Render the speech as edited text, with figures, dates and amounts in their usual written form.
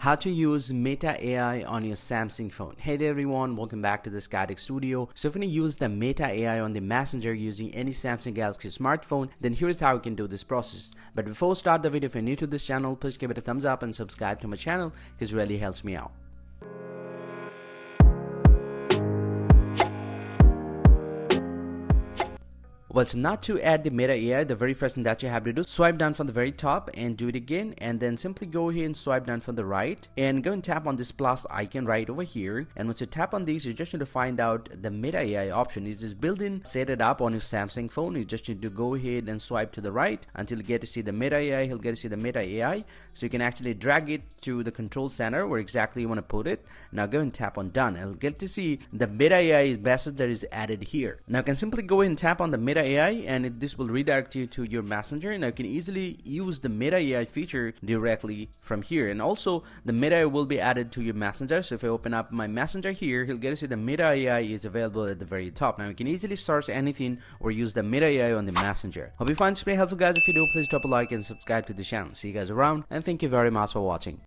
How to use Meta AI on your Samsung phone. Hey there everyone, welcome back to the Skytech Studio. So if you want to use the Meta AI on the Messenger using any Samsung Galaxy smartphone, then here's how you can do this process. But before we start the video, if you're new to this channel, please give it a thumbs up and subscribe to my channel because it really helps me out. Well, so not to add the Meta AI, the very first thing that you have to do, swipe down from the very top and do it again, and then simply go here and swipe down from the right and go and tap on this plus icon right over here. And once you tap on these, you just need to find out the Meta AI option. It is built in, set it up on your Samsung phone. You just need to go ahead and swipe to the right until you get to see the Meta AI. You'll get to see the Meta AI, so you can actually drag it to the control center where exactly you want to put it. Now go and tap on done. I'll get to see the Meta AI message that is added here. Now you can simply go ahead and tap on the Meta AI, and this will redirect you to your Messenger. Now you can easily use the Meta AI feature directly from here, and also the Meta AI will be added to your Messenger. So if I open up my Messenger here, you'll get to see the Meta AI is available at the very top. Now you can easily search anything or use the Meta AI on the Messenger. Hope you find this very helpful, guys. If you do, please drop a like and subscribe to the channel. See you guys around, and thank you very much for watching.